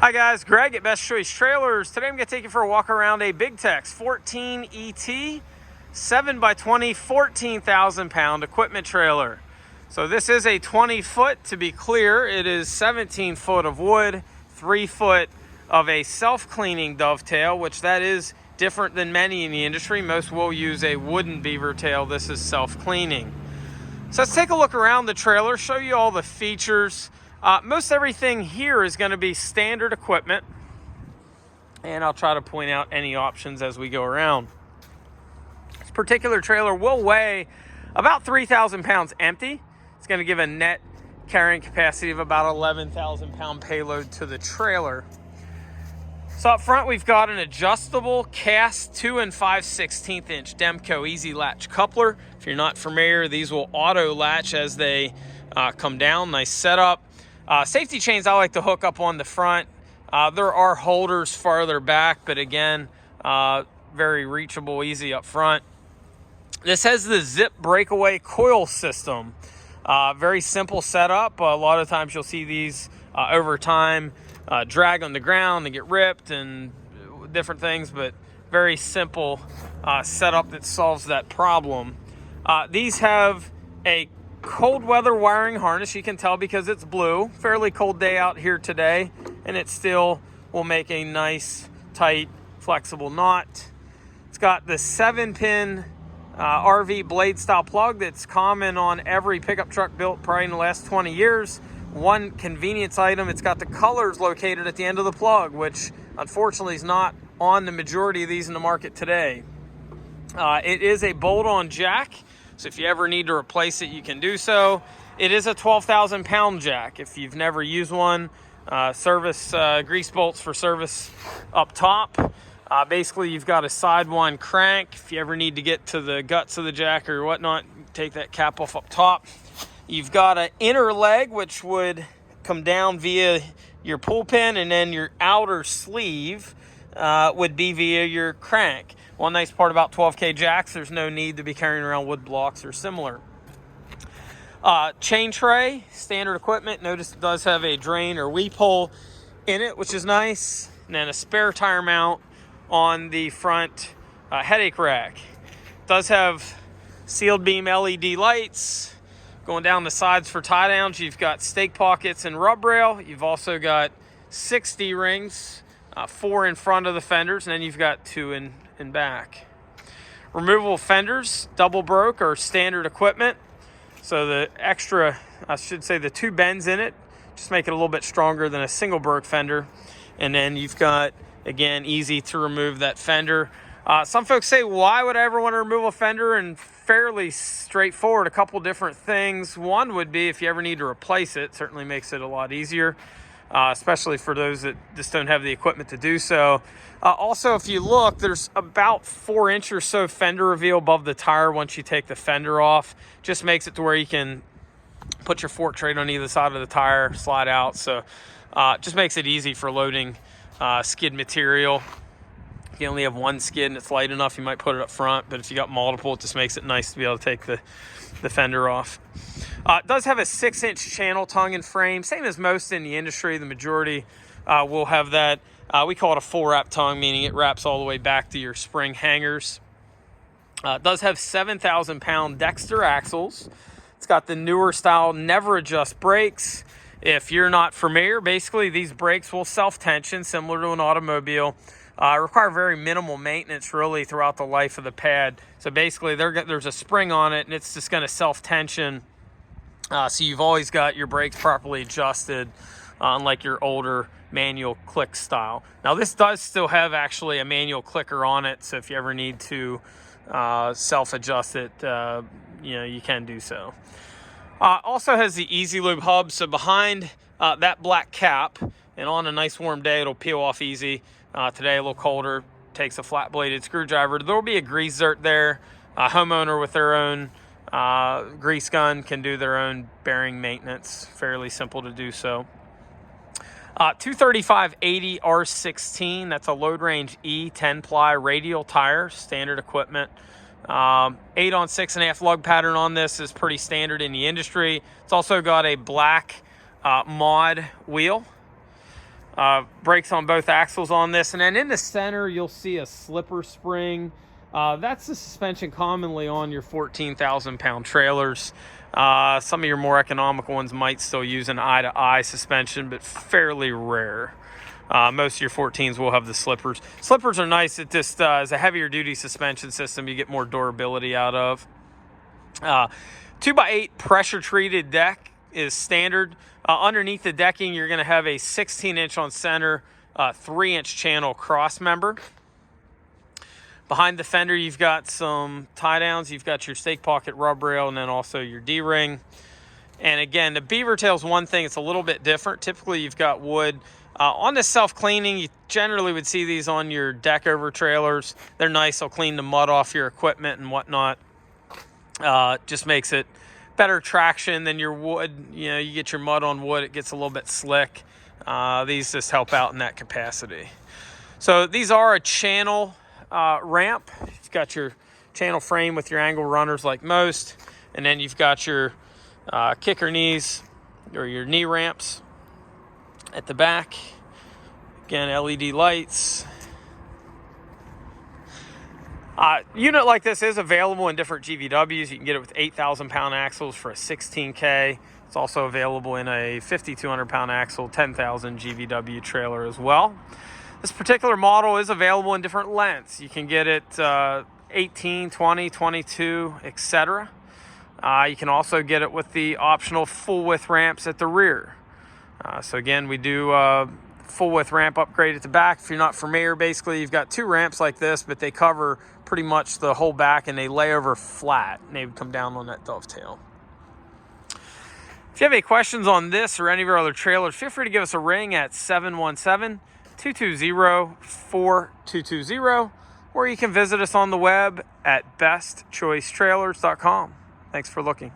Hi guys, Greg at Best Choice Trailers. Today I'm going to take you for a walk around a Big Tex 14ET 7x20 14,000 pound equipment trailer. So this is a 20 foot, to be clear. It is 17 foot of wood, 3 foot of a self-cleaning dovetail, which that is different than many in the industry. Most will use a wooden beaver tail. This is self-cleaning. So let's take a look around the trailer, show you all the features. Most everything here is going to be standard equipment, and I'll try to point out any options as we go around. This particular trailer will weigh about 3,000 pounds empty. It's going to give a net carrying capacity of about 11,000 pound payload to the trailer. So up front, we've got an adjustable cast 2 5/16 inch Demco easy latch coupler. If you're not familiar, these will auto latch as they come down. Nice setup. Safety chains I like to hook up on the front. There are holders farther back, but again, very reachable, easy up front. This has the zip breakaway coil system. Very simple setup. A lot of times you'll see these over time drag on the ground and get ripped and different things, but very simple setup that solves that problem. These have a cold weather wiring harness. You can tell because it's blue. Fairly cold day out here today, and it still will make a nice, tight, flexible knot. It's got the 7-pin RV blade style plug that's common on every pickup truck built probably in the last 20 years. One convenience item, it's got the colors located at the end of the plug, which unfortunately is not on the majority of these in the market today. It is a bolt-on jack, so if you ever need to replace it, you can do so. It is a 12,000 pound jack. If you've never used one, service grease bolts for service up top. Basically, you've got a sidewind crank. If you ever need to get to the guts of the jack or whatnot, take that cap off up top. You've got an inner leg, which would come down via your pull pin, and then your outer sleeve would be via your crank. One nice part about 12K jacks, there's no need to be carrying around wood blocks or similar. Chain tray, standard equipment. Notice it does have a drain or weep hole in it, which is nice. And then a spare tire mount on the front headache rack. It does have sealed beam LED lights. Going down the sides for tie downs, you've got stake pockets and rub rail. You've also got 6 D-rings, 4 in front of the fenders, and then you've got 2 in back. Removable fenders, double broke, or standard equipment. So the extra, I should say the 2 bends in it, just make it a little bit stronger than a single broke fender. And then you've got, again, easy to remove that fender. Some folks say, why would I ever want to remove a fender? And fairly straightforward, a couple different things. One would be if you ever need to replace it, certainly makes it a lot easier, especially for those that just don't have the equipment to do so. Also, if you look, there's about 4 inch or so fender reveal above the tire once you take the fender off. Just makes it to where you can put your fork tray on either side of the tire, slide out. So just makes it easy for loading skid material. If you only have one skid and it's light enough, you might put it up front, but if you got multiple, it just makes it nice to be able to take the fender off. It does have a 6-inch channel tongue and frame, same as most in the industry. The majority will have that. We call it a full wrap tongue, meaning it wraps all the way back to your spring hangers. It does have 7,000 pound Dexter axles. It's got the newer style never adjust brakes. If you're not familiar, basically these brakes will self-tension, similar to an automobile. Require very minimal maintenance really throughout the life of the pad. So basically there's a spring on it and it's just going to self-tension. So you've always got your brakes properly adjusted, unlike your older manual click style. Now this does still have actually a manual clicker on it. So if you ever need to self-adjust it, you can do so. Also has the Easy Lube hub. So behind that black cap, and on a nice warm day, it'll peel off easy. Today, a little colder, takes a flat-bladed screwdriver. There'll be a grease zert there. A homeowner with their own grease gun can do their own bearing maintenance. Fairly simple to do so. 235/80 R16, that's a load range E 10-ply radial tire, standard equipment. 8 on 6.5 lug pattern on this is pretty standard in the industry. It's also got a black mod wheel. Brakes on both axles on this. And then in the center, you'll see a slipper spring. That's the suspension commonly on your 14,000-pound trailers. Some of your more economical ones might still use an eye-to-eye suspension, but fairly rare. Most of your 14s will have the slippers. Slippers are nice. It just is a heavier duty suspension system. You get more durability out of. 2x8 pressure treated deck is standard. Underneath the decking, you're going to have a 16-inch on center, 3-inch channel cross member. Behind the fender, you've got some tie downs. You've got your stake pocket rub rail, and then also your D-ring. And again, the beaver tail's one thing. It's a little bit different. Typically, you've got wood. On the self-cleaning, you generally would see these on your deck over trailers. They're nice. They'll clean the mud off your equipment and whatnot. Just makes it better traction than your wood. You know, you get your mud on wood, it gets a little bit slick. These just help out in that capacity. So these are a channel ramp. You've got your channel frame with your angle runners like most, and then you've got your kicker knees or your knee ramps at the back. Again, LED lights. Unit like this is available in different GVWs. You can get it with 8,000-pound axles for a 16K. It's also available in a 5,200-pound axle, 10,000 GVW trailer as well. This particular model is available in different lengths. You can get it 18, 20, 22, etc. You can also get it with the optional full width ramps at the rear. So again, we do full width ramp upgrade at the back. If you're not familiar, basically you've got two ramps like this, but they cover pretty much the whole back and they lay over flat and they would come down on that dovetail. If you have any questions on this or any of our other trailers, feel free to give us a ring at 717-220-4220, or you can visit us on the web at bestchoicetrailers.com. Thanks for looking.